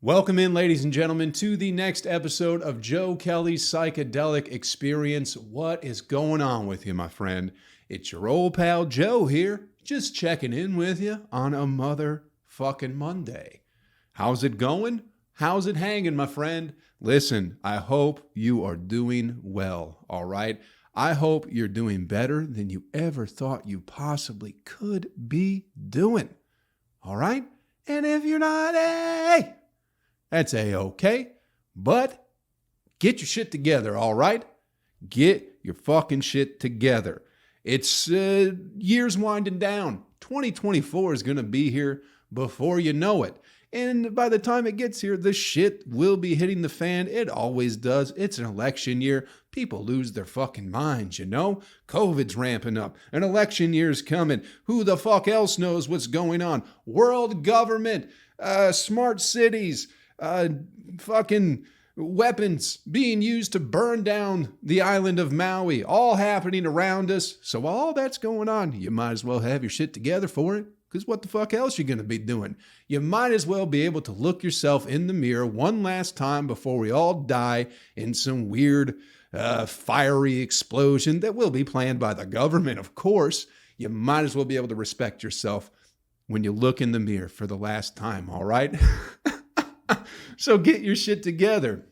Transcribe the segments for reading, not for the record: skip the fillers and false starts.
Welcome in, ladies and gentlemen, to the next episode of Joe Kelley's Psychedelic Experience. What is going on with you, my friend? It's your old pal Joe here, just checking in with you on a motherfucking Monday. How's it going? How's it hanging, my friend? Listen, I hope you are doing well, all right? I hope you're doing better than you ever thought you possibly could be doing, all right? And if you're not, hey, that's A-okay, but get your shit together, all right? Get your fucking shit together. It's years winding down. 2024 is going to be here before you know it. And by the time it gets here, the shit will be hitting the fan. It always does. It's an election year. People lose their fucking minds, you know? COVID's ramping up. An election year's coming. Who the fuck else knows what's going on? World government, smart cities, fucking weapons being used to burn down the island of Maui, all happening around us. So while all that's going on, you might as well have your shit together for it, because what the fuck else you going to be doing? You might as well be able to look yourself in the mirror one last time before we all die in some weird fiery explosion that will be planned by the government, of course. You might as well be able to respect yourself when you look in the mirror for the last time, all right? So get your shit together.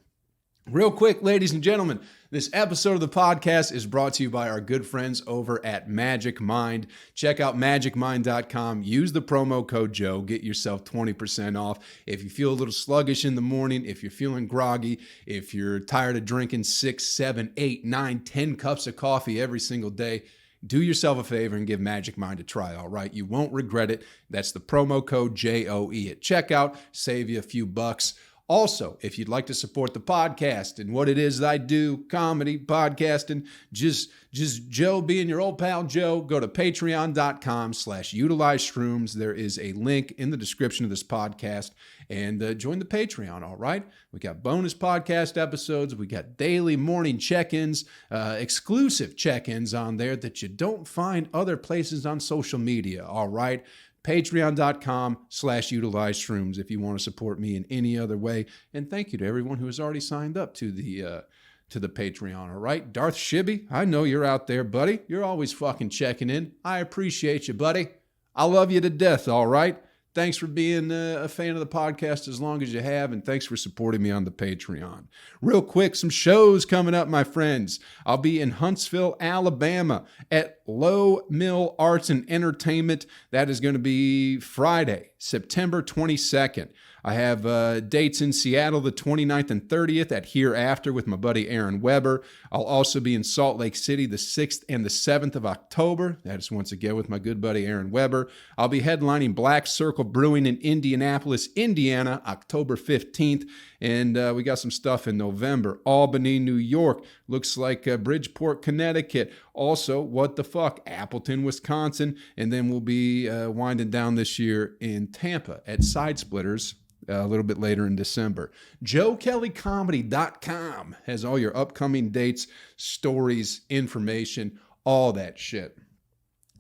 Real quick, ladies and gentlemen, this episode of the podcast is brought to you by our good friends over at Magic Mind. Check out magicmind.com. Use the promo code Joe. Get yourself 20% off. If you feel a little sluggish in the morning, if you're feeling groggy, if you're tired of drinking 6, 7, 8, 9, 10 cups of coffee every single day, do yourself a favor and give Magic Mind a try, all right? You won't regret it. That's the promo code JOE at checkout. Save you a few bucks. Also, if you'd like to support the podcast and what it is that I do, comedy, podcasting, just Joe being your old pal Joe, go to patreon.com/utilize shrooms. There is a link in the description of this podcast, and join the Patreon, all right? We got bonus podcast episodes. We got daily morning check-ins, exclusive check-ins on there that you don't find other places on social media, all right? Patreon.com/utilize shrooms if you want to support me in any other way. And thank you to everyone who has already signed up to the Patreon, all right? Darth Shibby, I know you're out there, buddy. You're always fucking checking in. I appreciate you, buddy. I love you to death, all right? Thanks for being a fan of the podcast as long as you have, and thanks for supporting me on the Patreon. Real quick, some shows coming up, my friends. I'll be in Huntsville, Alabama at Low Mill Arts and Entertainment. That is going to be Friday, September 22nd. I have dates in Seattle the 29th and 30th at Hereafter with my buddy Aaron Weber. I'll also be in Salt Lake City the 6th and the 7th of October. That is once again with my good buddy Aaron Weber. I'll be headlining Black Circle Brewing in Indianapolis, Indiana, October 15th. And we got some stuff in November. Albany, New York. Looks like Bridgeport, Connecticut. Also, what the fuck, Appleton, Wisconsin. And then we'll be winding down this year in Tampa at Side Splitters a little bit later in December. JoeKelleyComedy.com has all your upcoming dates, stories, information, all that shit.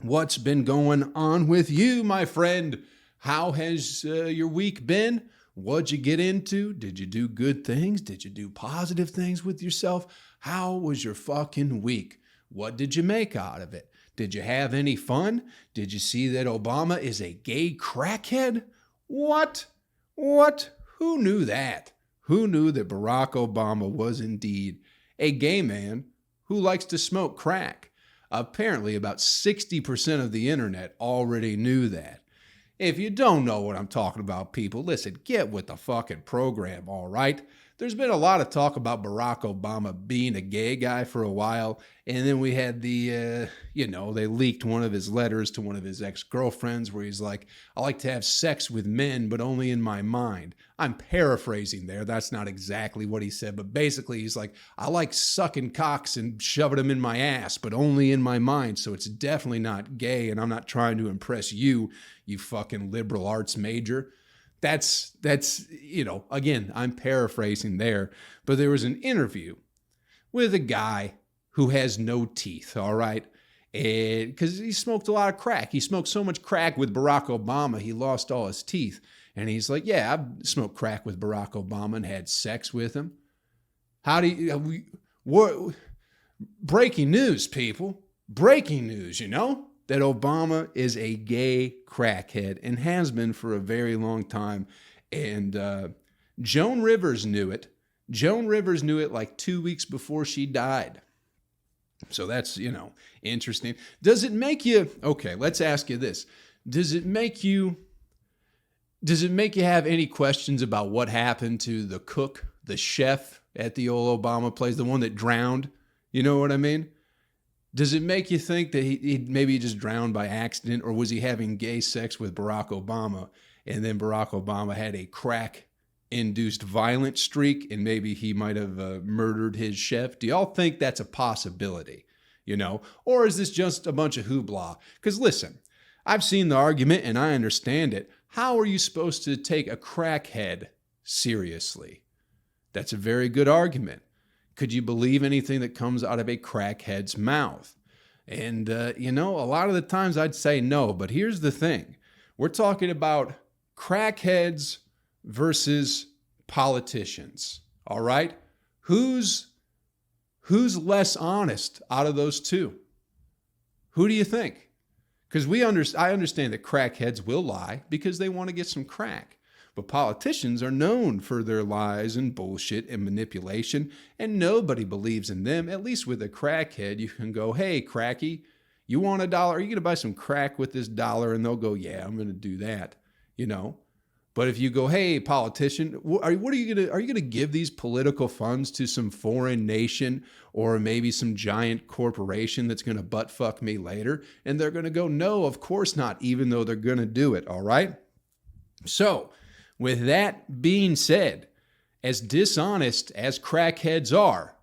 What's been going on with you, my friend? How has your week been? What'd you get into? Did you do good things? Did you do positive things with yourself? How was your fucking week? What did you make out of it? Did you have any fun? Did you see that Obama is a gay crackhead? What? Who knew that? Who knew that Barack Obama was indeed a gay man who likes to smoke crack? Apparently, about 60% of the internet already knew that. If you don't know what I'm talking about, people, listen, get with the fucking program, all right? There's been a lot of talk about Barack Obama being a gay guy for a while, and then we had they leaked one of his letters to one of his ex-girlfriends where he's like, I like to have sex with men, but only in my mind. I'm paraphrasing there. That's not exactly what he said, but basically he's like, I like sucking cocks and shoving them in my ass, but only in my mind, so it's definitely not gay, and I'm not trying to impress you, you fucking liberal arts major. That's again, I'm paraphrasing there, but there was an interview with a guy who has no teeth, all right? Because he smoked a lot of crack. He smoked so much crack with Barack Obama, he lost all his teeth. And he's like, yeah, I've smoked crack with Barack Obama and had sex with him. How do you, what, breaking news, people. Breaking news, that Obama is a gay crackhead and has been for a very long time. And Joan Rivers knew it. Joan Rivers knew it like 2 weeks before she died. So that's, interesting. Does it make you, okay, let's ask you this. Does it make you have any questions about what happened to the cook, the chef at the old Obama place, the one that drowned? You know what I mean? Does it make you think that he maybe just drowned by accident, or was he having gay sex with Barack Obama, and then Barack Obama had a crack-induced violent streak, and maybe he might have murdered his chef? Do y'all think that's a possibility? Or is this just a bunch of hoopla? Because listen, I've seen the argument and I understand it. How are you supposed to take a crackhead seriously? That's a very good argument. Could you believe anything that comes out of a crackhead's mouth? And, a lot of the times I'd say no, but here's the thing. We're talking about crackheads versus politicians, all right? Who's less honest out of those two? Who do you think? Because I understand that crackheads will lie because they want to get some crack. But politicians are known for their lies and bullshit and manipulation, and nobody believes in them. At least with a crackhead, you can go, hey, cracky, you want $1? Are you going to buy some crack with this $1? And they'll go, yeah, I'm going to do that, But if you go, hey, politician, are you going to give these political funds to some foreign nation or maybe some giant corporation that's going to butt fuck me later? And they're going to go, no, of course not, even though they're going to do it, all right? So, with that being said, as dishonest as crackheads are,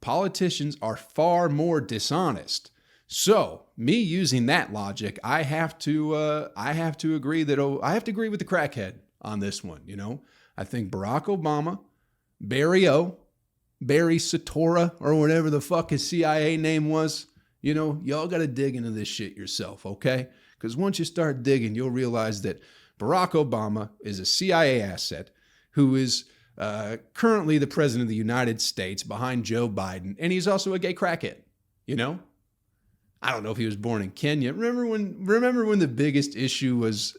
politicians are far more dishonest. So, me using that logic, I have to agree with the crackhead on this one. I think Barack Obama, Barry Satora, or whatever the fuck his CIA name was, y'all got to dig into this shit yourself, okay? Because once you start digging, you'll realize that Barack Obama is a CIA asset who is currently the president of the United States behind Joe Biden, and he's also a gay crackhead, I don't know if he was born in Kenya. Remember when the biggest issue was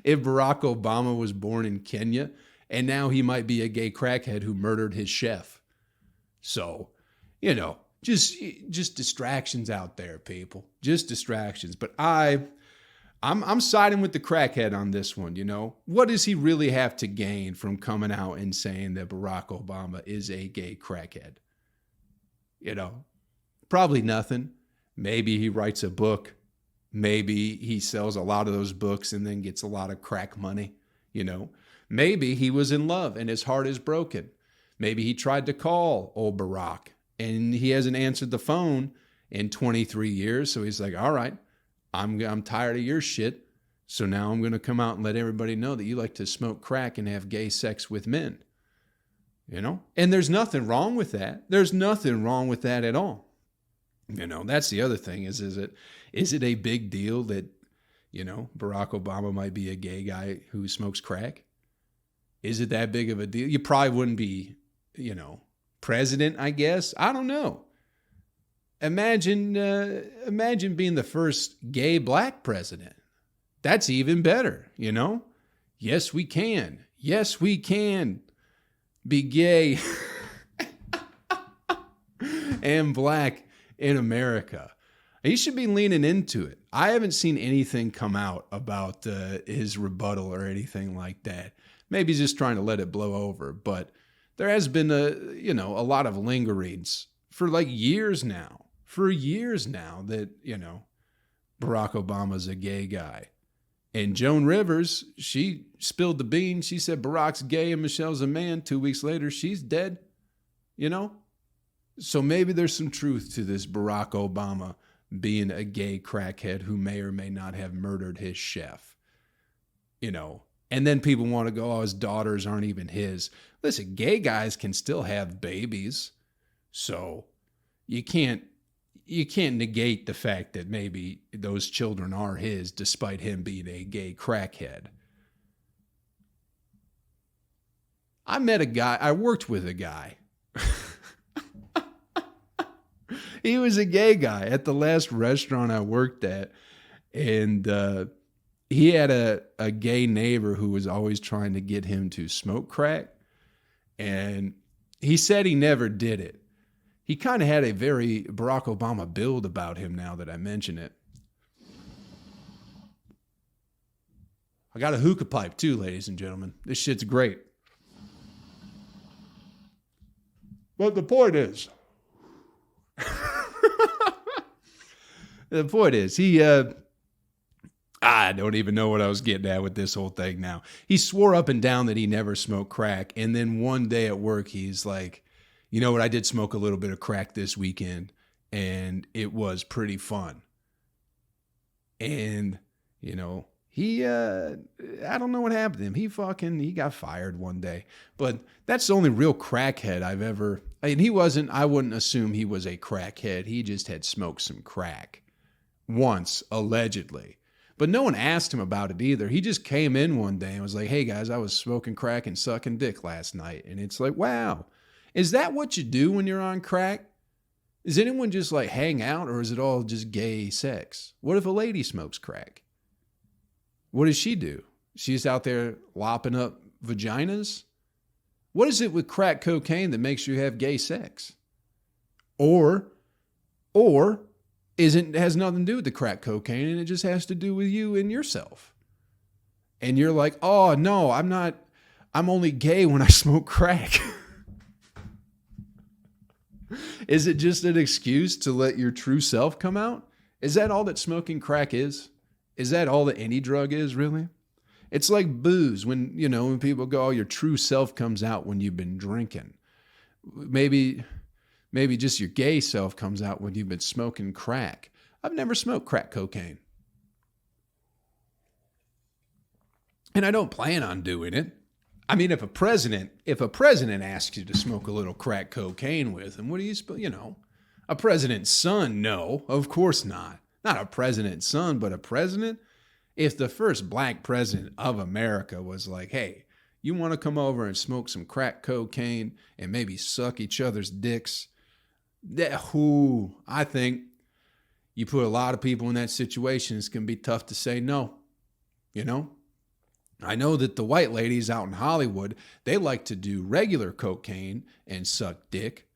if Barack Obama was born in Kenya, and now he might be a gay crackhead who murdered his chef. So, just distractions out there, people. Just distractions. But I'm siding with the crackhead on this one, What does he really have to gain from coming out and saying that Barack Obama is a gay crackhead? Probably nothing. Maybe he writes a book. Maybe he sells a lot of those books and then gets a lot of crack money, Maybe he was in love and his heart is broken. Maybe he tried to call old Barack and he hasn't answered the phone in 23 years. So he's like, all right, I'm tired of your shit. So now I'm going to come out and let everybody know that you like to smoke crack and have gay sex with men. And there's nothing wrong with that. There's nothing wrong with that at all. That's the other thing is it a big deal that, Barack Obama might be a gay guy who smokes crack? Is it that big of a deal? You probably wouldn't be, president, I guess. I don't know. Imagine being the first gay black president. That's even better, Yes, we can. Yes, we can be gay and black in America. He should be leaning into it. I haven't seen anything come out about his rebuttal or anything like that. Maybe he's just trying to let it blow over. But there has been a lot of lingerings for like years now. For years now that, Barack Obama's a gay guy. And Joan Rivers, she spilled the beans. She said Barack's gay and Michelle's a man. 2 weeks later, she's dead. So maybe there's some truth to this Barack Obama being a gay crackhead who may or may not have murdered his chef. And then people want to go, oh, his daughters aren't even his. Listen, gay guys can still have babies. So you can't negate the fact that maybe those children are his despite him being a gay crackhead. I met a guy, I worked with a guy. He was a gay guy at the last restaurant I worked at. And he had a gay neighbor who was always trying to get him to smoke crack. And he said he never did it. He kind of had a very Barack Obama build about him now that I mention it. I got a hookah pipe too, ladies and gentlemen. This shit's great. But the point is, I don't even know what I was getting at with this whole thing now. He swore up and down that he never smoked crack. And then one day at work, he's like, you know what? I did smoke a little bit of crack this weekend and it was pretty fun. And, you know, I don't know what happened to him. He got fired one day. But that's the only real crackhead I've ever, I wouldn't assume he was a crackhead. He just had smoked some crack once, allegedly. But no one asked him about it either. He just came in one day and was like, hey guys, I was smoking crack and sucking dick last night. And it's like, wow, is that what you do when you're on crack? Is anyone just like hang out, or is it all just gay sex? What if a lady smokes crack? What does she do? She's out there lopping up vaginas? What is it with crack cocaine that makes you have gay sex? Or it has nothing to do with the crack cocaine, and it just has to do with you and yourself. And you're like, oh no, I'm only gay when I smoke crack. Is it just an excuse to let your true self come out? Is that all that smoking crack is? Is that all that any drug is, really? It's like booze. When people go, oh, your true self comes out when you've been drinking. Maybe just your gay self comes out when you've been smoking crack. I've never smoked crack cocaine. And I don't plan on doing it. I mean, if a president asks you to smoke a little crack cocaine with him, what do you, a president's son? No, of course not. Not a president's son, but a president. If the first black president of America was like, hey, you want to come over and smoke some crack cocaine and maybe suck each other's dicks? I think you put a lot of people in that situation. It's going to be tough to say no. I know that the white ladies out in Hollywood, they like to do regular cocaine and suck dick.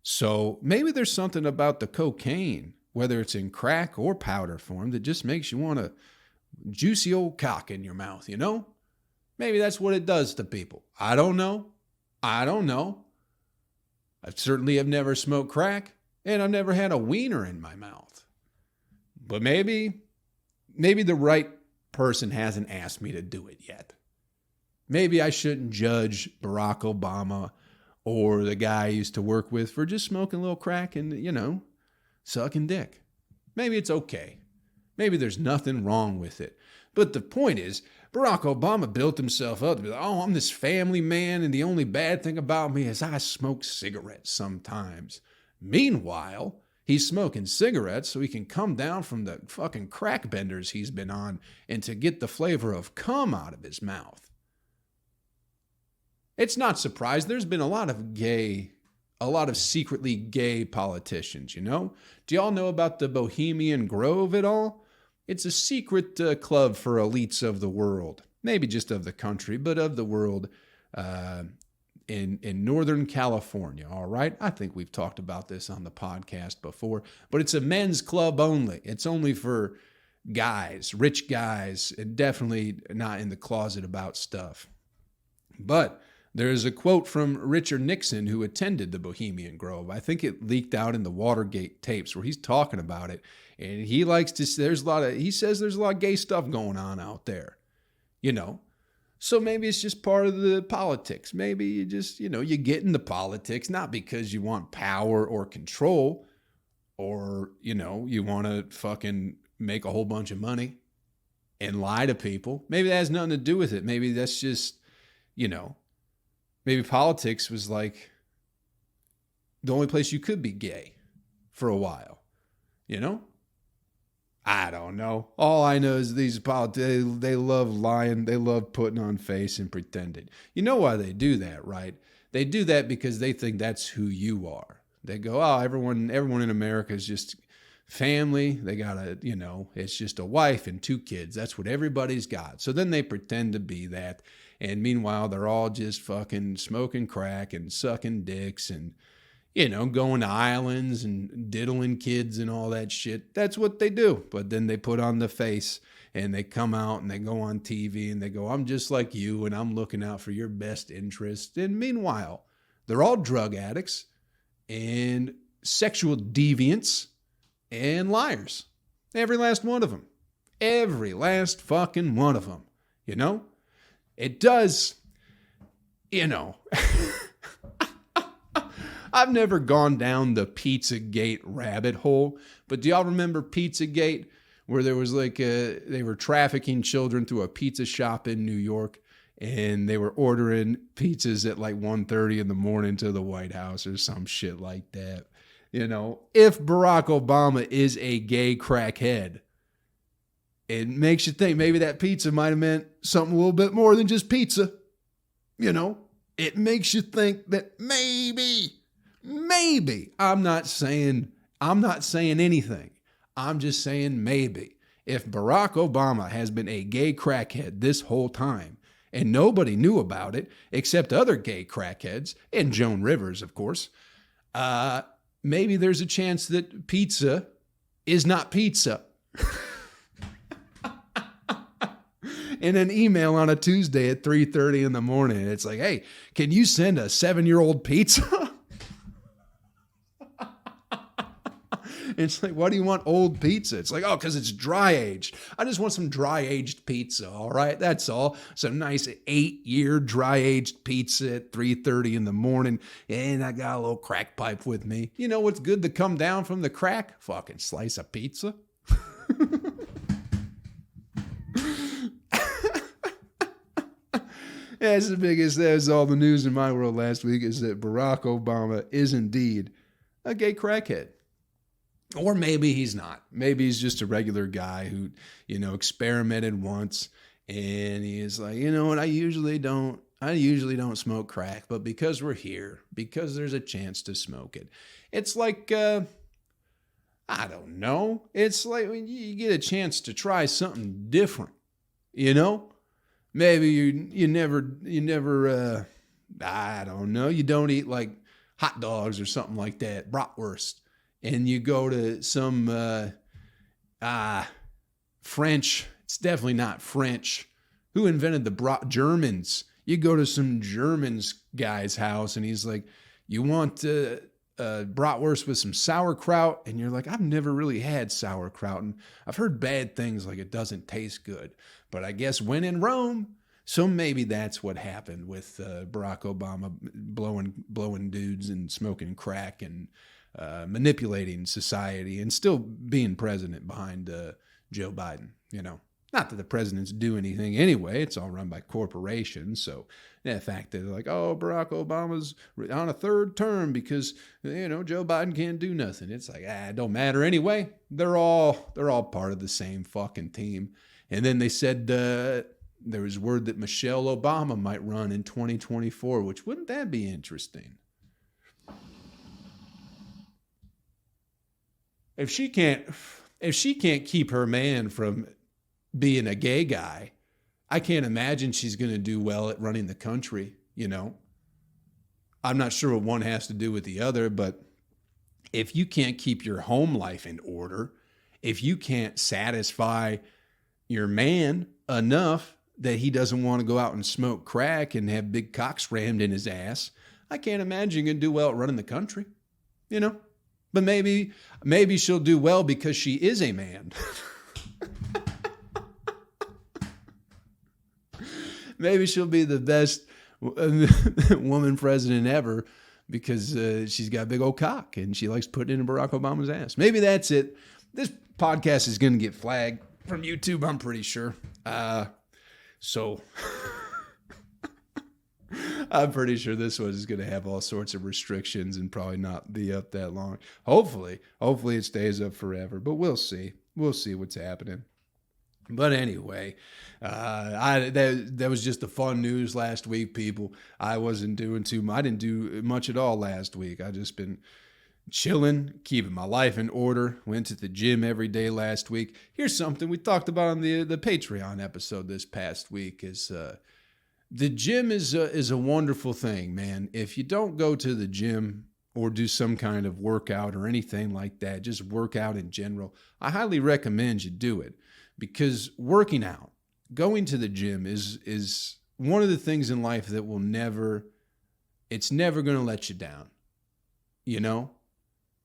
So maybe there's something about the cocaine, whether it's in crack or powder form, that just makes you want a juicy old cock in your mouth, Maybe that's what it does to people. I don't know. I certainly have never smoked crack, and I've never had a wiener in my mouth. But maybe the right person hasn't asked me to do it yet. Maybe I shouldn't judge Barack Obama or the guy I used to work with for just smoking a little crack and, sucking dick. Maybe it's okay. Maybe there's nothing wrong with it. But the point is, Barack Obama built himself up to be like, oh, I'm this family man, and the only bad thing about me is I smoke cigarettes sometimes. Meanwhile, he's smoking cigarettes so he can come down from the fucking crack benders he's been on and to get the flavor of cum out of his mouth. It's not surprised. There's been a lot of secretly gay politicians, Do y'all know about the Bohemian Grove at all? It's a secret club for elites of the world. Maybe just of the country, but of the world in Northern California, all right? I think we've talked about this on the podcast before, but it's a men's club only. It's only for guys, rich guys, and definitely not in the closet about stuff. But there's a quote from Richard Nixon, who attended the Bohemian Grove. I think it leaked out in the Watergate tapes where he's talking about it. And he likes to, he says there's a lot of gay stuff going on out there, So maybe it's just part of the politics. Maybe you just, you get into politics, not because you want power or control or, you want to fucking make a whole bunch of money and lie to people. Maybe that has nothing to do with it. Maybe that's just, maybe politics was like the only place you could be gay for a while, I don't know. All I know is these politicians, they love lying. They love putting on face and pretending. You know why they do that, right? They do that because they think that's who you are. They go, oh, everyone in America is just family. They got it's just a wife and 2 kids. That's what everybody's got. So then they pretend to be that. And meanwhile, they're all just fucking smoking crack and sucking dicks and, going to islands and diddling kids and all that shit. That's what they do. But then they put on the face and they come out and they go on TV and they go, I'm just like you and I'm looking out for your best interest. And meanwhile, they're all drug addicts and sexual deviants and liars. Every last one of them. Every last fucking one of them. It does, I've never gone down the Pizzagate rabbit hole, but do y'all remember Pizzagate, where there was they were trafficking children through a pizza shop in New York, and they were ordering pizzas at like 1:30 in the morning to the White House or some shit like that. If Barack Obama is a gay crackhead, it makes you think maybe that pizza might have meant something a little bit more than just pizza. It makes you think that maybe, I'm not saying anything. I'm just saying maybe. If Barack Obama has been a gay crackhead this whole time, and nobody knew about it except other gay crackheads, and Joan Rivers, of course, maybe there's a chance that pizza is not pizza. In an email on a Tuesday at 3:30 in the morning, it's like, hey, can you send a 7-year-old pizza? It's like, why do you want old pizza? It's like, oh, because it's dry aged. I just want some dry aged pizza. All right. That's all. Some nice 8-year dry aged pizza at 3:30 in the morning. And I got a little crack pipe with me. You know what's good to come down from the crack? Fucking slice of pizza. That's the biggest, that was all the news in my world last week, is that Barack Obama is indeed a gay crackhead. Or maybe he's not. Maybe he's just a regular guy who, experimented once and he is like, you know what, I usually don't smoke crack, but because we're here, because there's a chance to smoke it. It's like, I don't know. It's like when you get a chance to try something different, Maybe you never, I don't know, you don't eat like hot dogs or something like that, bratwurst, and you go to some French, it's definitely not French. Who invented the Germans? You go to some German's guy's house and he's like, you want bratwurst with some sauerkraut? And you're like, I've never really had sauerkraut and I've heard bad things, like it doesn't taste good. But I guess when in Rome. So maybe that's what happened with Barack Obama blowing dudes and smoking crack and manipulating society and still being president behind Joe Biden. Not that the presidents do anything anyway. It's all run by corporations. So the fact that they're like, oh, Barack Obama's on a 3rd term because, Joe Biden can't do nothing. It's like, it don't matter anyway. They're all part of the same fucking team. And then they said there was word that Michelle Obama might run in 2024, which wouldn't that be interesting? If she can't keep her man from being a gay guy, I can't imagine she's going to do well at running the country, I'm not sure what one has to do with the other, but if you can't keep your home life in order, if you can't satisfy your man enough that he doesn't want to go out and smoke crack and have big cocks rammed in his ass, I can't imagine you can do well at running the country, But maybe she'll do well because she is a man. Maybe she'll be the best woman president ever because she's got a big old cock and she likes putting it in Barack Obama's ass. Maybe that's it. This podcast is going to get flagged from YouTube, I'm pretty sure. So I'm pretty sure this one is going to have all sorts of restrictions and probably not be up that long. Hopefully it stays up forever, but we'll see. We'll see what's happening. But anyway, that was just the fun news last week, people. I wasn't doing I didn't do much at all last week. I just been chilling, keeping my life in order. Went to the gym every day last week. Here's something we talked about on the Patreon episode this past week is the gym is a wonderful thing, man. If you don't go to the gym or do some kind of workout or anything like that, just work out in general, I highly recommend you do it. Because working out, going to the gym is one of the things in life that it's never going to let you down. You know,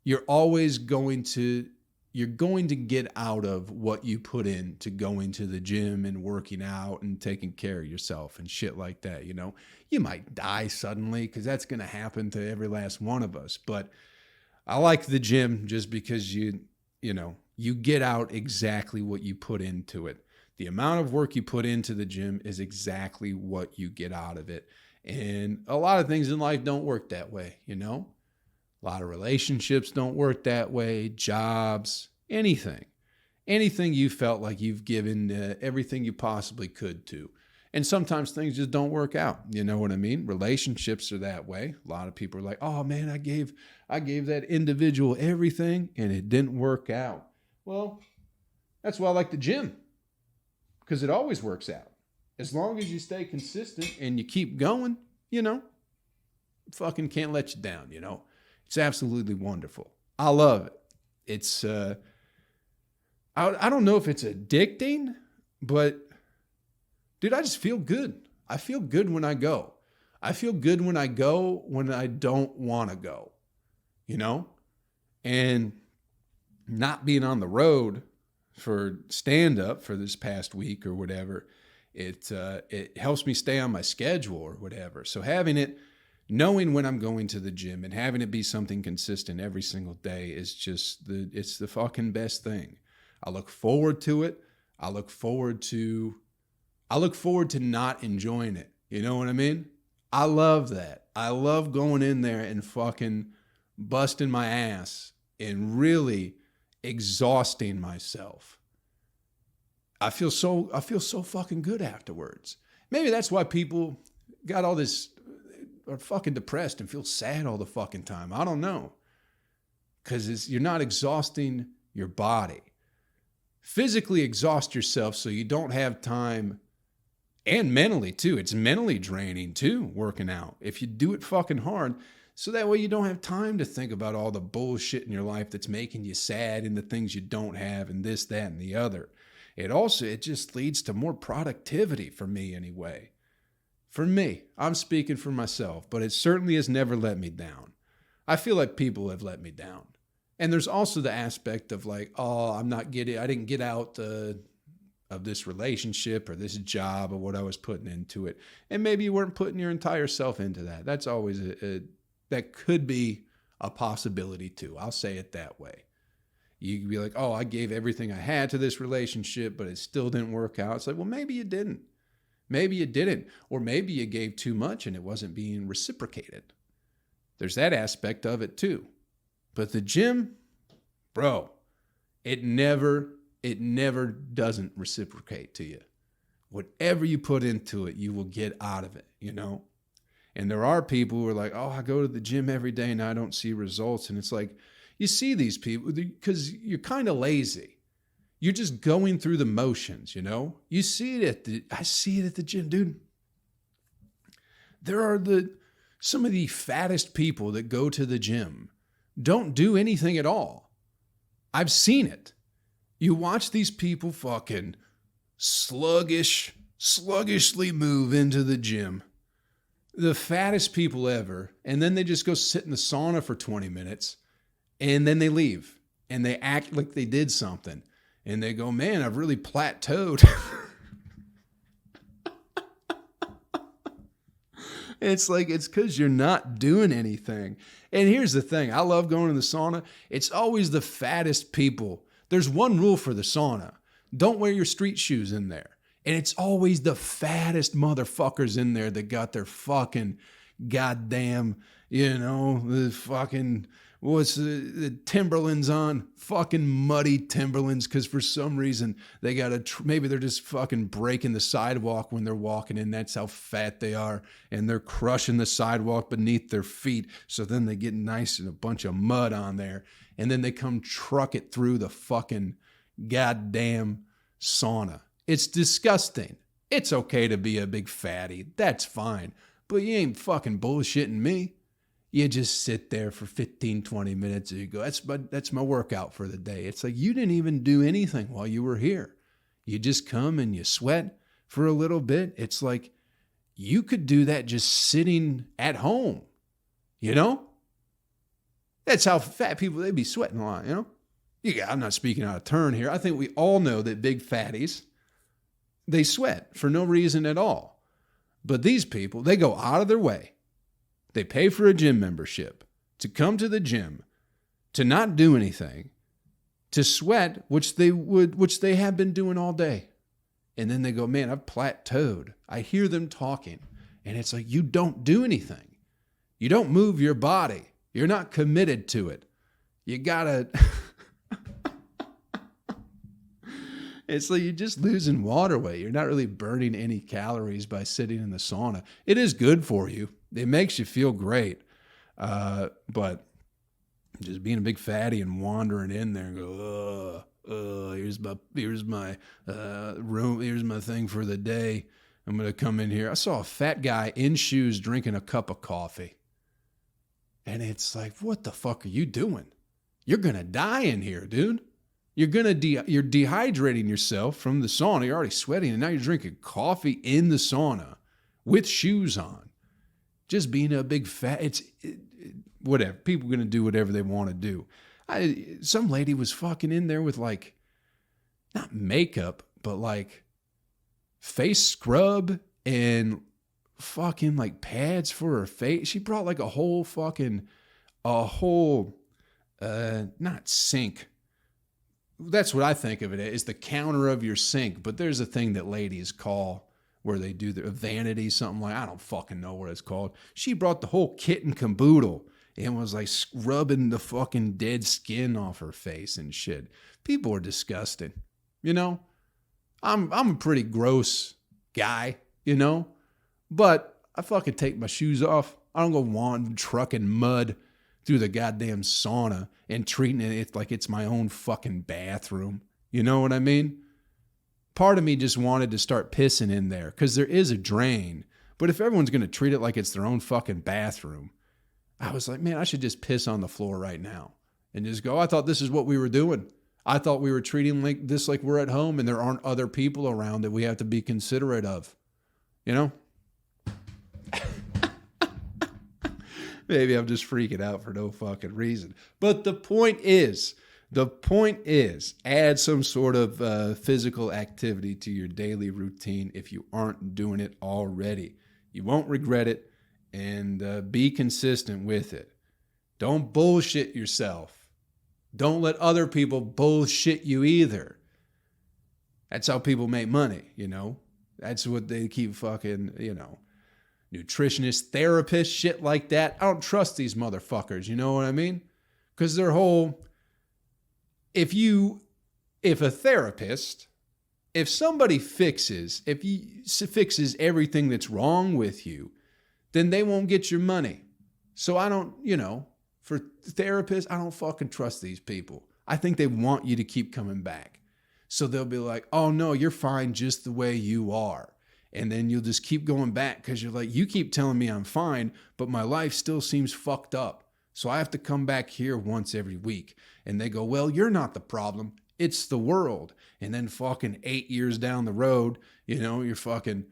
you're going to get out of what you put in to going to the gym and working out and taking care of yourself and shit like that. You know, you might die suddenly because that's going to happen to every last one of us. But I like the gym just because you get out exactly what you put into it. The amount of work you put into the gym is exactly what you get out of it. And a lot of things in life don't work that way, you know? A lot of relationships don't work that way, jobs, anything. Anything you felt like you've given everything you possibly could to. And sometimes things just don't work out. You know what I mean? Relationships are that way. A lot of people are like, oh man, I gave that individual everything and it didn't work out. Well, that's why I like the gym, because it always works out. As long as you stay consistent and you keep going, you know, fucking can't let you down, you know. It's absolutely wonderful. I love it. It's, I don't know if it's addicting, but dude, I just feel good. I feel good when I go. I feel good when I go when I don't want to go, you know, and not being on the road for stand-up for this past week or whatever, it helps me stay on my schedule or whatever. So knowing when I'm going to the gym and having it be something consistent every single day is just it's the fucking best thing. I look forward to it. I look forward to not enjoying it. You know what I mean? I love that. I love going in there and fucking busting my ass and really exhausting myself. I feel so fucking good afterwards. Maybe that's why people got all this, are fucking depressed and feel sad all the fucking time. I don't know. Because you're not exhausting your body. Physically exhaust yourself so you don't have time, and mentally too. It's mentally draining too, working out. If you do it fucking hard, so that way you don't have time to think about all the bullshit in your life that's making you sad and the things you don't have and this, that, and the other. It just leads to more productivity for me anyway. For me, I'm speaking for myself, but it certainly has never let me down. I feel like people have let me down. And there's also the aspect of like, oh, I didn't get out of this relationship or this job or what I was putting into it. And maybe you weren't putting your entire self into that. That's always that could be a possibility too. I'll say it that way. You could be like, oh, I gave everything I had to this relationship, but it still didn't work out. It's like, well, maybe you didn't. Maybe you didn't. Or maybe you gave too much and it wasn't being reciprocated. There's that aspect of it too. But the gym, bro, it never doesn't reciprocate to you. Whatever you put into it, you will get out of it, you know? And there are people who are like, oh, I go to the gym every day and I don't see results. And it's like, you see these people because you're kind of lazy. You're just going through the motions, you know? You see it I see it at the gym, dude. There are some of the fattest people that go to the gym don't do anything at all. I've seen it. You watch these people fucking sluggishly move into the gym. The fattest people ever. And then they just go sit in the sauna for 20 minutes and then they leave and they act like they did something. And they go, man, I've really plateaued. It's like, it's because you're not doing anything. And here's the thing. I love going to the sauna. It's always the fattest people. There's one rule for the sauna. Don't wear your street shoes in there. And it's always the fattest motherfuckers in there that got their fucking goddamn, the fucking what's the Timberlands on? Fucking muddy Timberlands, because for some reason they got maybe they're just fucking breaking the sidewalk when they're walking in. That's how fat they are. And they're crushing the sidewalk beneath their feet. So then they get nice and a bunch of mud on there. And then they come truck it through the fucking goddamn sauna. It's disgusting. It's okay to be a big fatty. That's fine. But you ain't fucking bullshitting me. You just sit there for 15, 20 minutes and you go, that's my workout for the day. It's like you didn't even do anything while you were here. You just come and you sweat for a little bit. It's like you could do that just sitting at home, you know? That's how fat people, they be sweating a lot, you know? Yeah, I'm not speaking out of turn here. I think we all know that big fatties, they sweat for no reason at all. But these people, they go out of their way. They pay for a gym membership to come to the gym, to not do anything, to sweat, which they have been doing all day. And then they go, man, I've plateaued. I hear them talking. And it's like, you don't do anything. You don't move your body. You're not committed to it. You gotta... It's like you're just losing water weight. You're not really burning any calories by sitting in the sauna. It is good for you. It makes you feel great. But just being a big fatty and wandering in there and go, here's my room. Here's my thing for the day. I'm going to come in here. I saw a fat guy in shoes drinking a cup of coffee. And it's like, what the fuck are you doing? You're going to die in here, dude. You're dehydrating yourself from the sauna. You're already sweating, and now you're drinking coffee in the sauna with shoes on. Just being a big fat, whatever. People are going to do whatever they want to do. Some lady was fucking in there with like, not makeup, but like face scrub and fucking like pads for her face. She brought like a whole, not sink. That's what I think of it as, the counter of your sink. But there's a thing that ladies call where they do the vanity, something like, I don't fucking know what it's called. She brought the whole kit and caboodle and was like scrubbing the fucking dead skin off her face and shit. People are disgusting. You know, I'm a pretty gross guy, you know, but I fucking take my shoes off. I don't go trucking mud through the goddamn sauna and treating it like it's my own fucking bathroom. You know what I mean? Part of me just wanted to start pissing in there because there is a drain. But if everyone's going to treat it like it's their own fucking bathroom, I was like, man, I should just piss on the floor right now and just go, I thought this is what we were doing. I thought we were treating like this like we're at home and there aren't other people around that we have to be considerate of. You know? Maybe I'm just freaking out for no fucking reason. But the point is, add some sort of physical activity to your daily routine if you aren't doing it already. You won't regret it, and be consistent with it. Don't bullshit yourself. Don't let other people bullshit you either. That's how people make money, you know? That's what they keep fucking, you know, nutritionists, therapists, shit like that. I don't trust these motherfuckers, you know what I mean? Because their whole, if somebody fixes everything that's wrong with you, then they won't get your money. So I don't, you know, for therapists, I don't fucking trust these people. I think they want you to keep coming back. So they'll be like, oh no, you're fine just the way you are. And then you'll just keep going back because you're like, you keep telling me I'm fine, but my life still seems fucked up. So I have to come back here once every week. And they go, well, you're not the problem. It's the world. And then fucking 8 years down the road, you know, you're fucking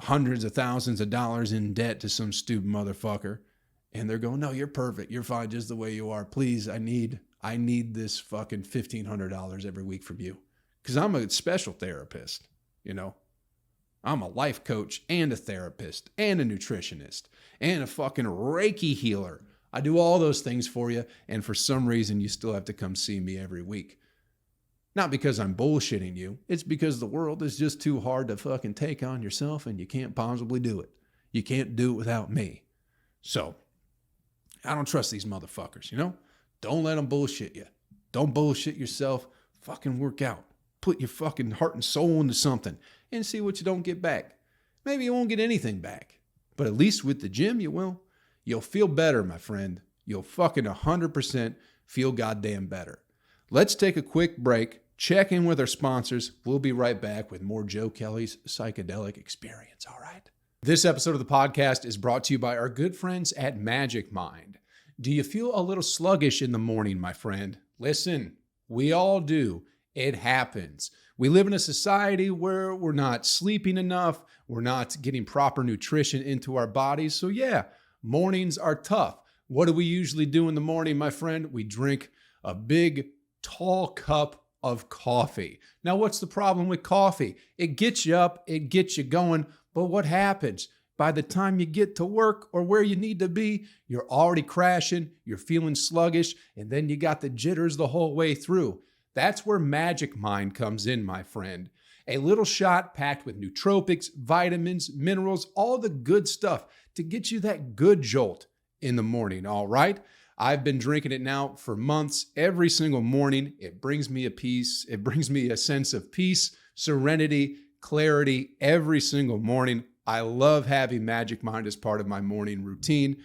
hundreds of thousands of dollars in debt to some stupid motherfucker. And they're going, no, you're perfect. You're fine just the way you are. Please, I need this fucking $1,500 every week from you. Because I'm a special therapist, you know. I'm a life coach and a therapist and a nutritionist and a fucking Reiki healer. I do all those things for you, and for some reason you still have to come see me every week. Not because I'm bullshitting you. It's because the world is just too hard to fucking take on yourself, and you can't possibly do it. You can't do it without me. So, I don't trust these motherfuckers, you know? Don't let them bullshit you. Don't bullshit yourself. Fucking work out. Put your fucking heart and soul into something and see what you don't get back. Maybe you won't get anything back, but at least with the gym, you will. You'll feel better, my friend. You'll fucking 100% feel goddamn better. Let's take a quick break, check in with our sponsors. We'll be right back with more Joe Kelley's Psychedelic Experience, all right? This episode of the podcast is brought to you by our good friends at Magic Mind. Do you feel a little sluggish in the morning, my friend? Listen, we all do. It happens. We live in a society where we're not sleeping enough. We're not getting proper nutrition into our bodies. So yeah, mornings are tough. What do we usually do in the morning, my friend? We drink a big, tall cup of coffee. Now, what's the problem with coffee? It gets you up, it gets you going, but what happens? By the time you get to work or where you need to be, you're already crashing, you're feeling sluggish, and then you got the jitters the whole way through. That's where Magic Mind comes in, my friend. A little shot packed with nootropics, vitamins, minerals, all the good stuff to get you that good jolt in the morning, all right? I've been drinking it now for months. Every single morning, it brings me a peace. It brings me a sense of peace, serenity, clarity every single morning. I love having Magic Mind as part of my morning routine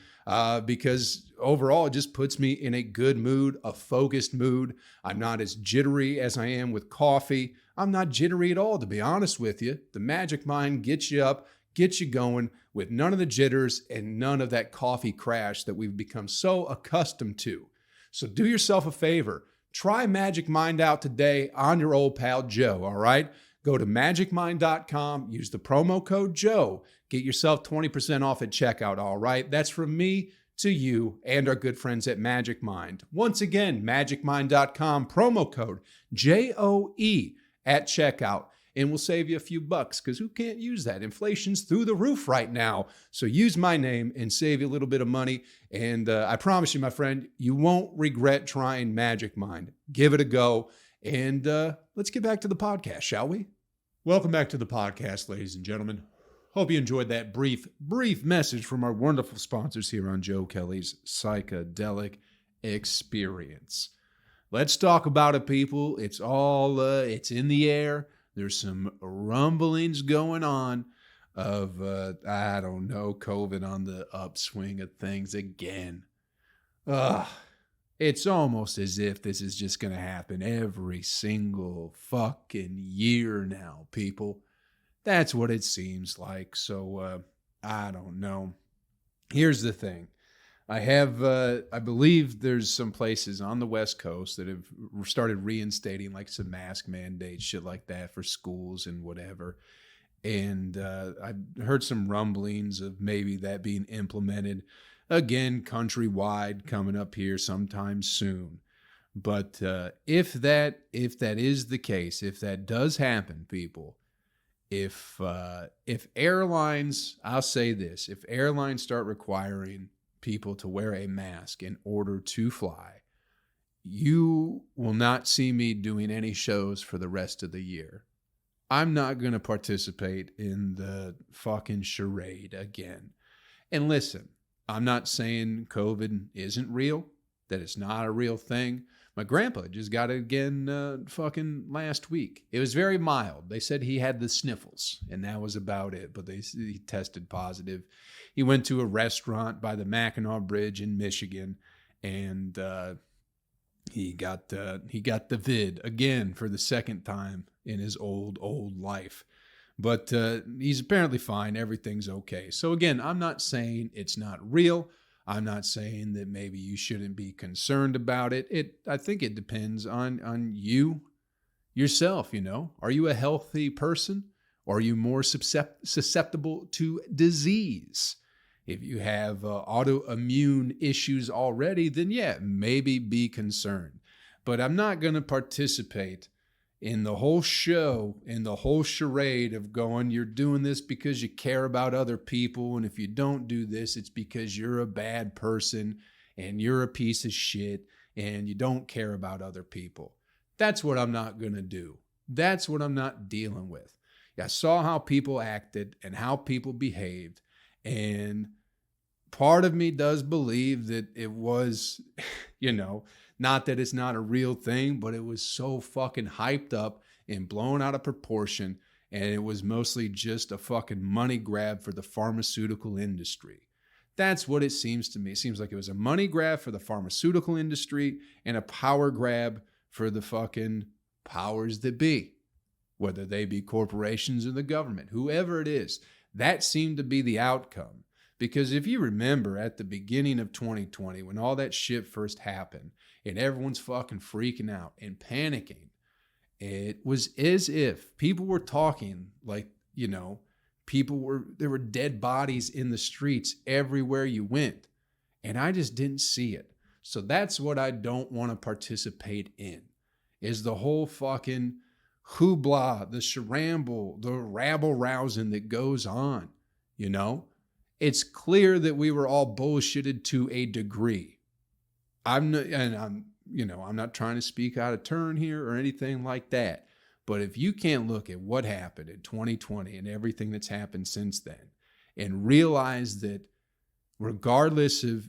because overall it just puts me in a good mood, a focused mood. I'm not as jittery as I am with coffee. I'm not jittery at all, to be honest with you. The Magic Mind gets you up, gets you going with none of the jitters and none of that coffee crash that we've become so accustomed to. So do yourself a favor. Try Magic Mind out today on your old pal Joe, all right? Go to magicmind.com, use the promo code Joe, get yourself 20% off at checkout, all right? That's from me to you and our good friends at Magic Mind. Once again, magicmind.com, promo code JOE at checkout, and we'll save you a few bucks because who can't use that? Inflation's through the roof right now. So use my name and save you a little bit of money. And I promise you, my friend, you won't regret trying Magic Mind. Give it a go. And let's get back to the podcast, shall we? Welcome back to the podcast, ladies and gentlemen. Hope you enjoyed that brief message from our wonderful sponsors here on Joe Kelley's Psychedelic Experience. Let's talk about it, people. It's all, it's in the air. There's some rumblings going on of, I don't know, COVID on the upswing of things again. It's almost as if this is just going to happen every single fucking year now, people. That's what it seems like. So, I don't know. Here's the thing. I believe there's some places on the West Coast that have started reinstating like some mask mandates, shit like that for schools and whatever. And I heard some rumblings of maybe that being implemented again countrywide coming up here sometime soon. But if that is the case, if that does happen, people, if airlines, I'll say this, if airlines start requiring people to wear a mask in order to fly, you will not see me doing any shows for the rest of the year. I'm not going to participate in the fucking charade again. And listen, I'm not saying COVID isn't real, that it's not a real thing. My grandpa just got it again fucking last week. It was very mild. They said he had the sniffles, and that was about it. But he tested positive. He went to a restaurant by the Mackinac Bridge in Michigan, and he got the vid again for the second time in his old life. But he's apparently fine. Everything's okay. So again, I'm not saying it's not real. I'm not saying that maybe you shouldn't be concerned about it. I think it depends on you, yourself, you know. Are you a healthy person? Or are you more susceptible to disease? If you have autoimmune issues already, then yeah, maybe be concerned. But I'm not going to participate in the whole show, in the whole charade of going, you're doing this because you care about other people. And if you don't do this, it's because you're a bad person and you're a piece of shit and you don't care about other people. That's what I'm not going to do. That's what I'm not dealing with. I saw how people acted and how people behaved. And part of me does believe that it was, not that it's not a real thing, but it was so fucking hyped up and blown out of proportion. And it was mostly just a fucking money grab for the pharmaceutical industry. That's what it seems to me. It seems like it was a money grab for the pharmaceutical industry and a power grab for the fucking powers that be, whether they be corporations or the government, whoever it is. That seemed to be the outcome. Because if you remember at the beginning of 2020, when all that shit first happened and everyone's fucking freaking out and panicking, it was as if people were talking like, there were dead bodies in the streets everywhere you went. And I just didn't see it. So that's what I don't want to participate in, is the whole fucking hoopla, the sharamble, the rabble-rousing that goes on, It's clear that we were all bullshitted to a degree. I'm not trying to speak out of turn here or anything like that. But if you can't look at what happened in 2020 and everything that's happened since then and realize that regardless of,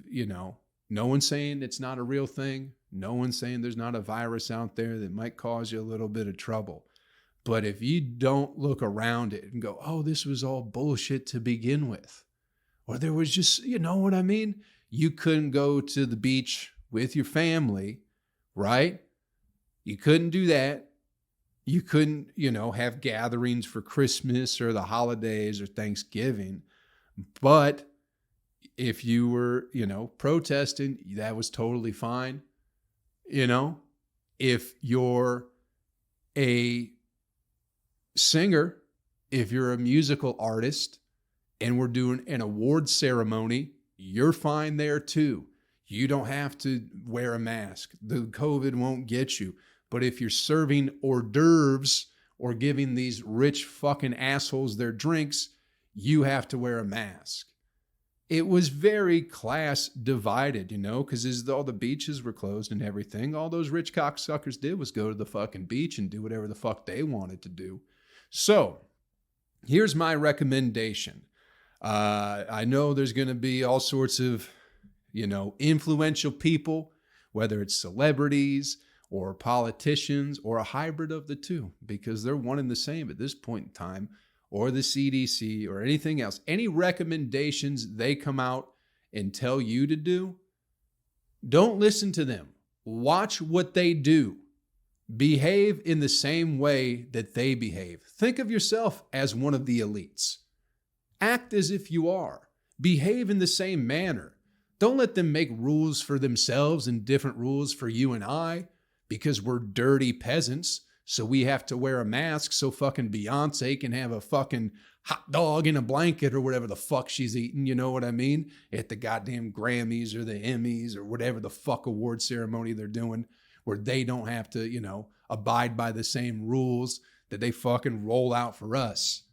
no one's saying it's not a real thing. No one's saying there's not a virus out there that might cause you a little bit of trouble. But if you don't look around it and go, oh, this was all bullshit to begin with, or there was just, you know what I mean? You couldn't go to the beach with your family, right? You couldn't do that. You couldn't, have gatherings for Christmas or the holidays or Thanksgiving. But if you were, protesting, that was totally fine. If you're a singer, if you're a musical artist and we're doing an award ceremony, you're fine there too. You don't have to wear a mask. The COVID won't get you. But if you're serving hors d'oeuvres or giving these rich fucking assholes their drinks, you have to wear a mask. It was very class divided, because as all the beaches were closed and everything, all those rich cocksuckers did was go to the fucking beach and do whatever the fuck they wanted to do. So here's my recommendation. I know there's going to be all sorts of, influential people, whether it's celebrities or politicians or a hybrid of the two, because they're one and the same at this point in time, or the CDC or anything else. Any recommendations they come out and tell you to do, don't listen to them. Watch what they do. Behave in the same way that they behave. Think of yourself as one of the elites. Act as if you are. Behave in the same manner. Don't let them make rules for themselves and different rules for you and I, because we're dirty peasants, so we have to wear a mask so fucking Beyonce can have a fucking hot dog in a blanket or whatever the fuck she's eating, you know what I mean? At the goddamn Grammys or the Emmys or whatever the fuck award ceremony they're doing, where they don't have to, abide by the same rules that they fucking roll out for us.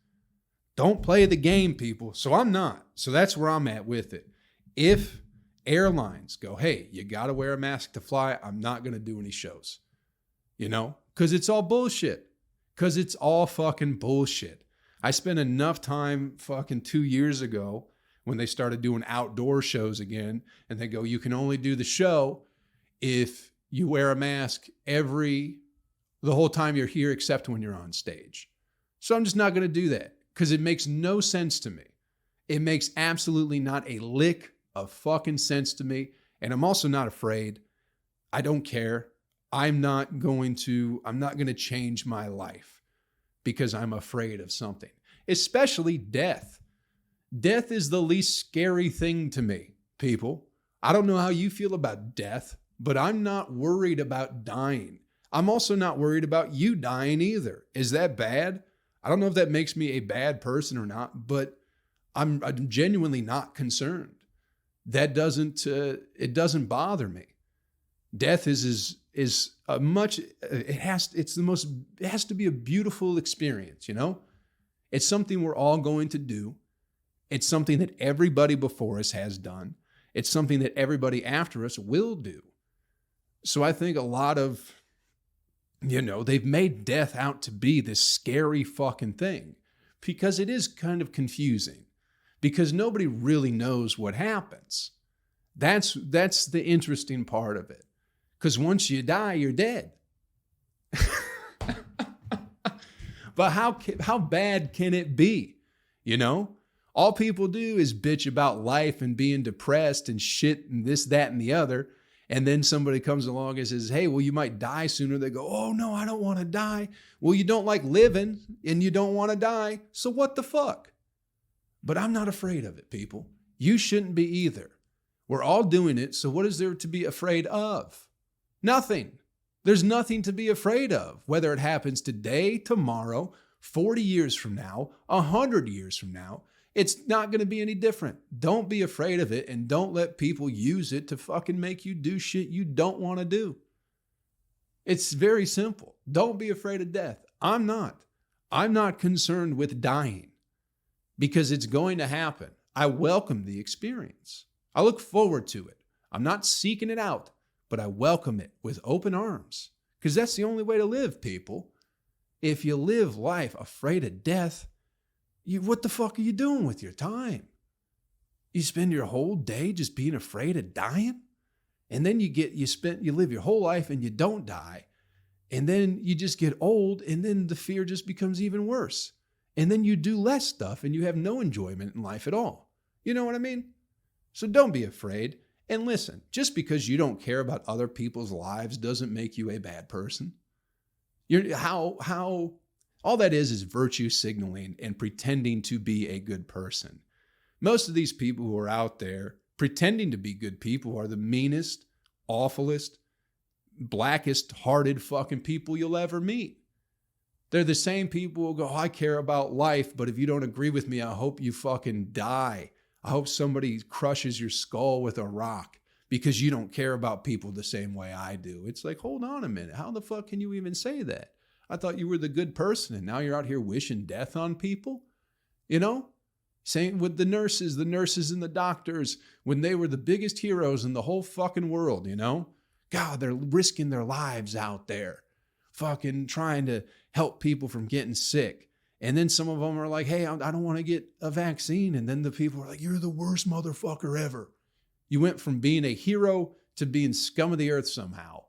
Don't play the game, people. So I'm not. So that's where I'm at with it. If airlines go, hey, you got to wear a mask to fly, I'm not going to do any shows, because it's all bullshit, because it's all fucking bullshit. I spent enough time fucking 2 years ago when they started doing outdoor shows again, and they go, you can only do the show if you wear a mask the whole time you're here, except when you're on stage. So I'm just not going to do that, because it makes no sense to me. It makes absolutely not a lick of fucking sense to me. And I'm also not afraid. I don't care. I'm not going to change my life because I'm afraid of something, especially death. Death is the least scary thing to me, people. I don't know how you feel about death, but I'm not worried about dying. I'm also not worried about you dying either. Is that bad? I don't know if that makes me a bad person or not, but I'm genuinely not concerned. That it doesn't bother me. Death is a much, it has to be a beautiful experience, It's something we're all going to do. It's something that everybody before us has done. It's something that everybody after us will do. So I think a lot of, they've made death out to be this scary fucking thing, because it is kind of confusing. because nobody really knows what happens. That's the interesting part of it. Because once you die, you're dead. But how bad can it be? You know, all people do is bitch about life and being depressed and shit and this, that, and the other. And then somebody comes along and says, hey, well, you might die sooner. They go, oh, no, I don't want to die. Well, you don't like living and you don't want to die. So what the fuck? But I'm not afraid of it, people. You shouldn't be either. We're all doing it. So what is there to be afraid of? Nothing. There's nothing to be afraid of, whether it happens today, tomorrow, 40 years from now, 100 years from now. It's not going to be any different. Don't be afraid of it, and don't let people use it to fucking make you do shit you don't want to do. It's very simple. Don't be afraid of death. I'm not. I'm not concerned with dying because it's going to happen. I welcome the experience. I look forward to it. I'm not seeking it out, but I welcome it with open arms because that's the only way to live, people. If you live life afraid of death, what the fuck are you doing with your time? You spend your whole day just being afraid of dying? And then you live your whole life and you don't die. And then you just get old and then the fear just becomes even worse. And then you do less stuff and you have no enjoyment in life at all. You know what I mean? So don't be afraid. And listen, just because you don't care about other people's lives doesn't make you a bad person. All that is virtue signaling and pretending to be a good person. Most of these people who are out there pretending to be good people are the meanest, awfulest, blackest hearted fucking people you'll ever meet. They're the same people who go, oh, I care about life, but if you don't agree with me, I hope you fucking die. I hope somebody crushes your skull with a rock because you don't care about people the same way I do. It's like, hold on a minute. How the fuck can you even say that? I thought you were the good person and now you're out here wishing death on people? You know? Same with the nurses and the doctors when they were the biggest heroes in the whole fucking world, you know? God, they're risking their lives out there, fucking trying to help people from getting sick. And then some of them are like, hey, I don't want to get a vaccine. And then the people are like, you're the worst motherfucker ever. You went from being a hero to being scum of the earth somehow.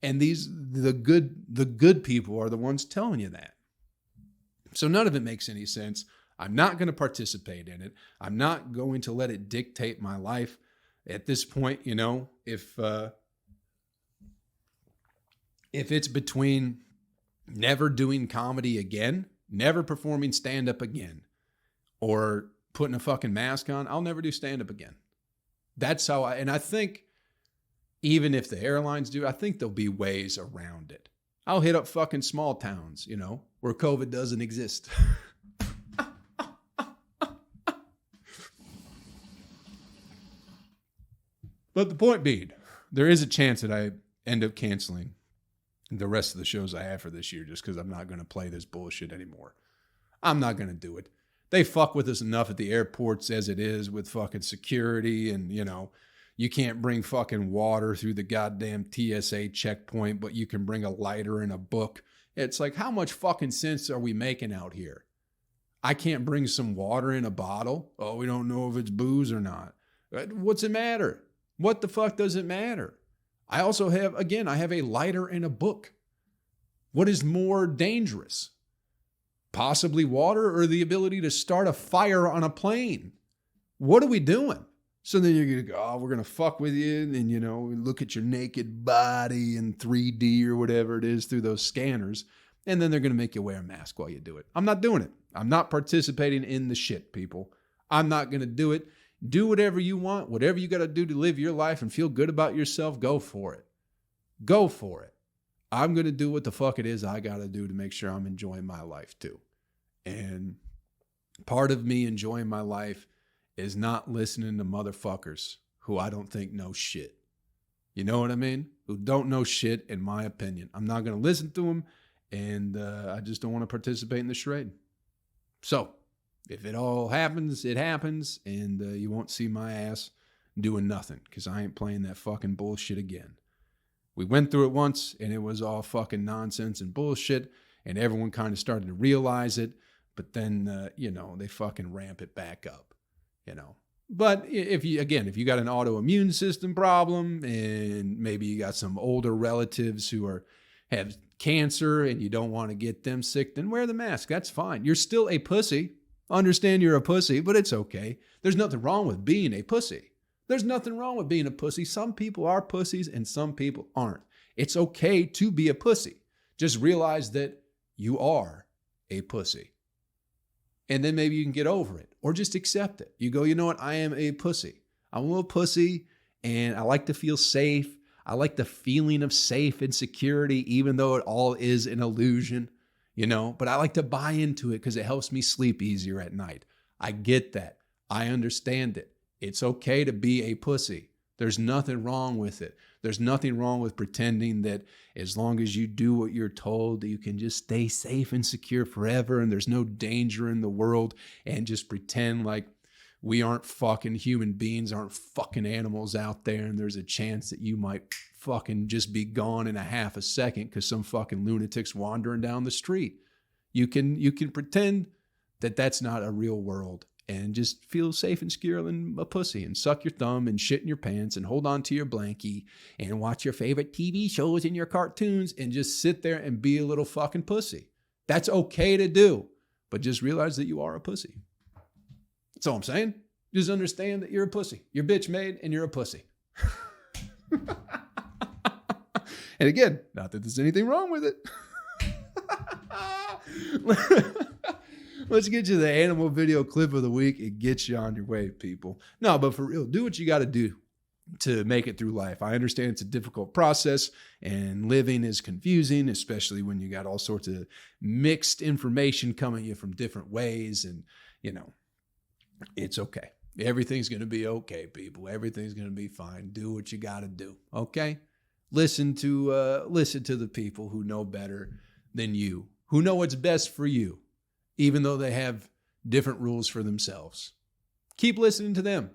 And the good people are the ones telling you that. So none of it makes any sense. I'm not going to participate in it. I'm not going to let it dictate my life. At this point, you know, if it's between never doing comedy again, never performing stand-up again, or putting a fucking mask on, I'll never do stand-up again. That's how and I think even if the airlines do, I think there'll be ways around it. I'll hit up fucking small towns, you know, where COVID doesn't exist. But the point being, there is a chance that I end up canceling the rest of the shows I have for this year just because I'm not going to play this bullshit anymore. I'm not going to do it. They fuck with us enough at the airports as it is with fucking security and, you know, you can't bring fucking water through the goddamn TSA checkpoint, but you can bring a lighter and a book. It's like, how much fucking sense are we making out here? I can't bring some water in a bottle. Oh, we don't know if it's booze or not. What's it matter? What the fuck does it matter? I also have, again, I have a lighter and a book. What is more dangerous? Possibly water or the ability to start a fire on a plane? What are we doing? So then you're going to go, oh, we're going to fuck with you. And, you know, look at your naked body in 3D or whatever it is through those scanners. And then they're going to make you wear a mask while you do it. I'm not doing it. I'm not participating in the shit, people. I'm not going to do it. Do whatever you want. Whatever you got to do to live your life and feel good about yourself, go for it. Go for it. I'm going to do what the fuck it is I got to do to make sure I'm enjoying my life too. And part of me enjoying my life is not listening to motherfuckers who I don't think know shit. You know what I mean? Who don't know shit, in my opinion. I'm not going to listen to them, and I just don't want to participate in the charade. So, if it all happens, it happens, and you won't see my ass doing nothing, because I ain't playing that fucking bullshit again. We went through it once, and it was all fucking nonsense and bullshit, and everyone kind of started to realize it, but then, they fucking ramp it back up. you know. But if you got an autoimmune system problem and maybe you got some older relatives who have cancer and you don't want to get them sick, then wear the mask. That's fine. You're still a pussy. Understand you're a pussy, but it's okay. There's nothing wrong with being a pussy. There's nothing wrong with being a pussy. Some people are pussies and some people aren't. It's okay to be a pussy. Just realize that you are a pussy. And then maybe you can get over it or just accept it. You go, you know what? I am a pussy. I'm a little pussy and I like to feel safe. I like the feeling of safe and security, even though it all is an illusion, you know, but I like to buy into it because it helps me sleep easier at night. I get that. I understand it. It's okay to be a pussy. There's nothing wrong with it. There's nothing wrong with pretending that as long as you do what you're told, that you can just stay safe and secure forever and there's no danger in the world, and just pretend like we aren't fucking human beings, aren't fucking animals out there, and there's a chance that you might fucking just be gone in a half a second because some fucking lunatic's wandering down the street. You can pretend that that's not a real world and just feel safe and secure and a pussy and suck your thumb and shit in your pants and hold on to your blankie and watch your favorite TV shows and your cartoons and just sit there and be a little fucking pussy. That's okay to do, but just realize that you are a pussy. That's all I'm saying. Just understand that you're a pussy. You're bitch made and you're a pussy. And again, not that there's anything wrong with it. Let's get you the animal video clip of the week. It gets you on your way, people. No, but for real, do what you got to do to make it through life. I understand it's a difficult process and living is confusing, especially when you got all sorts of mixed information coming at you from different ways. And, you know, it's okay. Everything's going to be okay, people. Everything's going to be fine. Do what you got to do. Okay. Listen to the people who know better than you, who know what's best for you, even though they have different rules for themselves. Keep listening to them.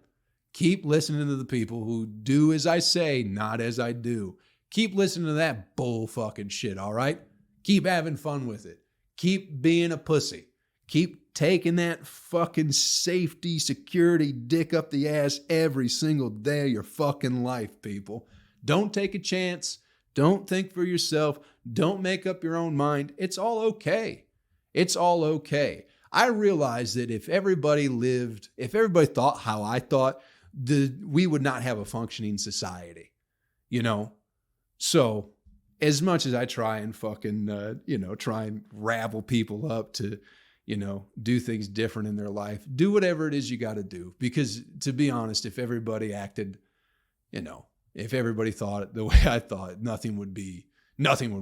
Keep listening to the people who do as I say, not as I do. Keep listening to that bull fucking shit, all right? Keep having fun with it. Keep being a pussy. Keep taking that fucking safety, security dick up the ass every single day of your fucking life, people. Don't take a chance. Don't think for yourself. Don't make up your own mind. It's all okay. It's all okay. I realize that if everybody thought how I thought, we would not have a functioning society, you know? So as much as I try and fucking, try and ravel people up to, do things different in their life, do whatever it is you got to do. Because to be honest, if everybody acted, if everybody thought the way I thought, nothing would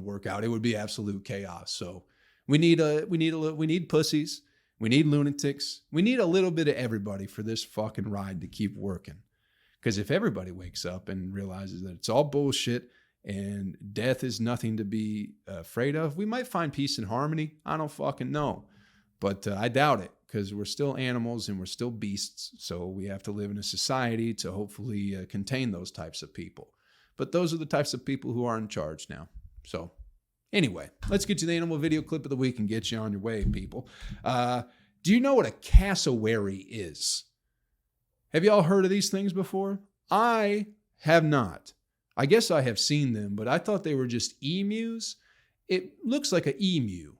work out. It would be absolute chaos. So we need pussies. We need lunatics. We need a little bit of everybody for this fucking ride to keep working. Because if everybody wakes up and realizes that it's all bullshit and death is nothing to be afraid of, we might find peace and harmony. I don't fucking know. But I doubt it, because we're still animals and we're still beasts. So we have to live in a society to hopefully contain those types of people. But those are the types of people who are in charge now. So anyway, let's get to the animal video clip of the week and get you on your way, people. Do you know what a cassowary is? Have you all heard of these things before? I have not. I guess I have seen them, but I thought they were just emus. It looks like an emu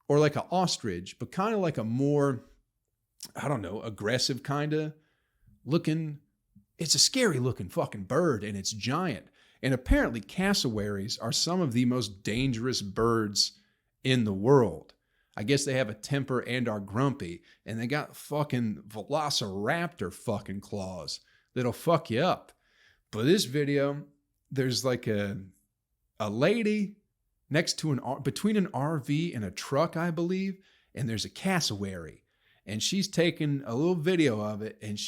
or like an ostrich, but kind of like a more, aggressive kind of looking. It's a scary looking fucking bird, and it's giant. And apparently cassowaries are some of the most dangerous birds in the world. I guess they have a temper and are grumpy, and they got fucking velociraptor fucking claws that'll fuck you up. But this video, there's like a lady next to between an RV and a truck, I believe, and there's a cassowary. And she's taking a little video of it, and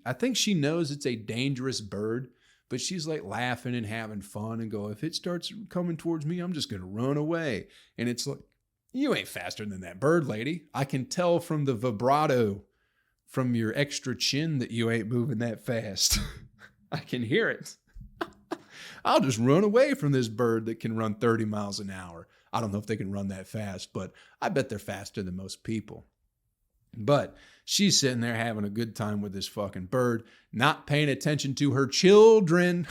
I think she knows it's a dangerous bird, but she's like laughing and having fun and go, if it starts coming towards me, I'm just going to run away. And it's like, you ain't faster than that bird, lady. I can tell from the vibrato from your extra chin that you ain't moving that fast. I can hear it. I'll just run away from this bird that can run 30 miles an hour. I don't know if they can run that fast, but I bet they're faster than most people. But she's sitting there having a good time with this fucking bird, not paying attention to her children.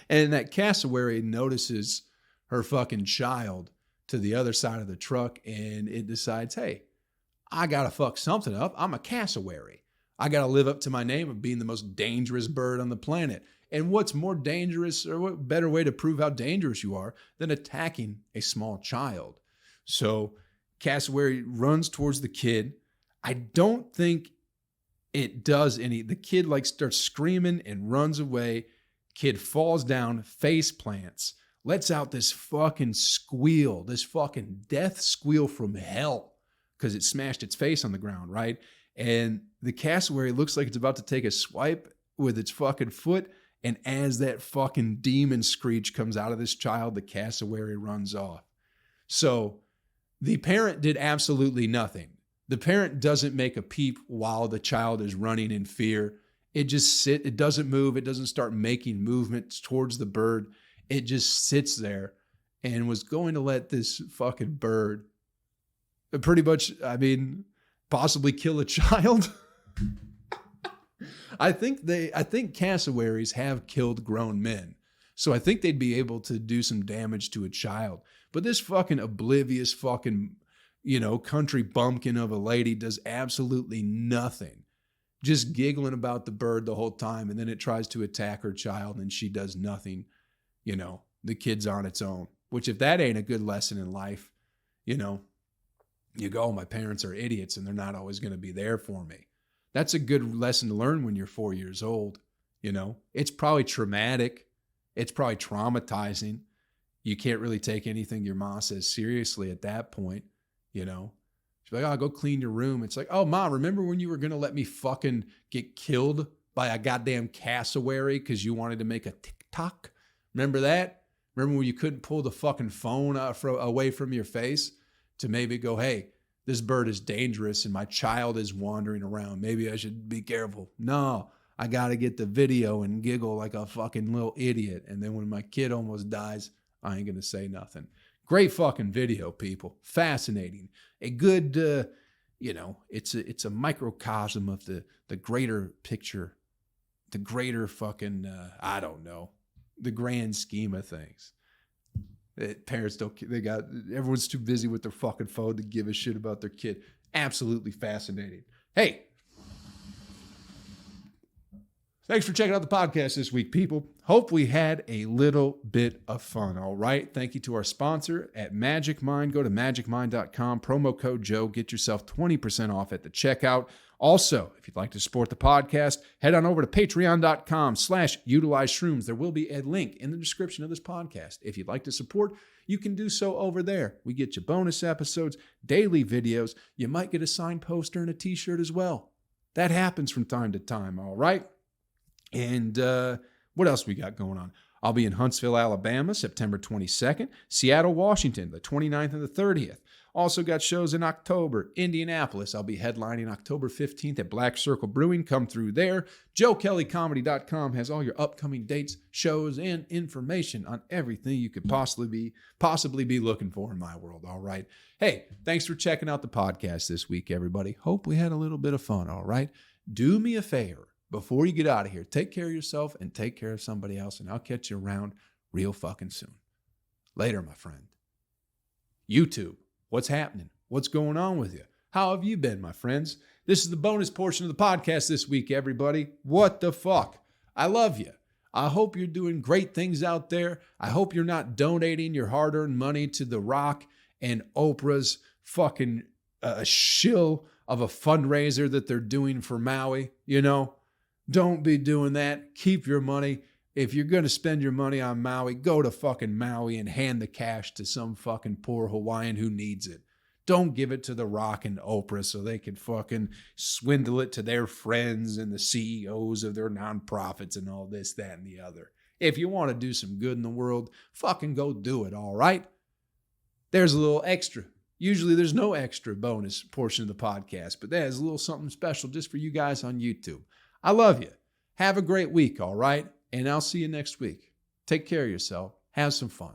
And that cassowary notices her fucking child to the other side of the truck, and it decides, hey, I gotta fuck something up. I'm a cassowary. I gotta live up to my name of being the most dangerous bird on the planet. And what's more dangerous, or what better way to prove how dangerous you are than attacking a small child? So cassowary runs towards the kid. I don't think it does any. The kid like starts screaming and runs away. Kid falls down, face plants, lets out this fucking squeal, this fucking death squeal from hell, because it smashed its face on the ground, right? And the cassowary looks like it's about to take a swipe with its fucking foot. And as that fucking demon screech comes out of this child, the cassowary runs off. So the parent did absolutely nothing. The parent doesn't make a peep while the child is running in fear. It just it doesn't move. It doesn't start making movements towards the bird. It just sits there and was going to let this fucking bird pretty much, I mean, possibly kill a child. I think cassowaries have killed grown men. So I think they'd be able to do some damage to a child. But this fucking oblivious fucking, country bumpkin of a lady does absolutely nothing. Just giggling about the bird the whole time. And then it tries to attack her child and she does nothing. The kid's on its own. Which if that ain't a good lesson in life, you go, my parents are idiots and they're not always going to be there for me. That's a good lesson to learn when you're 4 years old. It's probably traumatic. It's probably traumatizing. You can't really take anything your mom says seriously at that point. She's like, oh, go clean your room. It's like, oh, Mom, remember when you were going to let me fucking get killed by a goddamn cassowary because you wanted to make a TikTok? Remember that? Remember when you couldn't pull the fucking phone away from your face to maybe go, hey, this bird is dangerous and my child is wandering around. Maybe I should be careful. No, I got to get the video and giggle like a fucking little idiot. And then when my kid almost dies, I ain't going to say nothing. Great fucking video, people. Fascinating. A good, it's a microcosm of the greater picture, the greater fucking, the grand scheme of things. Parents everyone's too busy with their fucking phone to give a shit about their kid. Absolutely fascinating. Hey, thanks for checking out the podcast this week, people. Hope we had a little bit of fun, all right? Thank you to our sponsor at Magic Mind. Go to magicmind.com, promo code Joe. Get yourself 20% off at the checkout. Also, if you'd like to support the podcast, head on over to patreon.com/utilizeshrooms. There will be a link in the description of this podcast. If you'd like to support, you can do so over there. We get you bonus episodes, daily videos. You might get a signed poster and a t-shirt as well. That happens from time to time, all right? And what else we got going on? I'll be in Huntsville, Alabama, September 22nd, Seattle, Washington, the 29th and the 30th. Also got shows in October, Indianapolis. I'll be headlining October 15th at Black Circle Brewing. Come through there. JoeKelleyComedy.com has all your upcoming dates, shows, and information on everything you could possibly be looking for in my world, all right? Hey, thanks for checking out the podcast this week, everybody. Hope we had a little bit of fun, all right? Do me a favor. Before you get out of here, take care of yourself and take care of somebody else, and I'll catch you around real fucking soon. Later, my friend. YouTube, what's happening? What's going on with you? How have you been, my friends? This is the bonus portion of the podcast this week, everybody. What the fuck? I love you. I hope you're doing great things out there. I hope you're not donating your hard-earned money to The Rock and Oprah's fucking shill of a fundraiser that they're doing for Maui, Don't be doing that. Keep your money. If you're going to spend your money on Maui, go to fucking Maui and hand the cash to some fucking poor Hawaiian who needs it. Don't give it to The Rock and Oprah so they can fucking swindle it to their friends and the CEOs of their nonprofits and all this, that, and the other. If you want to do some good in the world, fucking go do it, all right? There's a little extra. Usually there's no extra bonus portion of the podcast, but there's a little something special just for you guys on YouTube. I love you. Have a great week, all right? And I'll see you next week. Take care of yourself. Have some fun.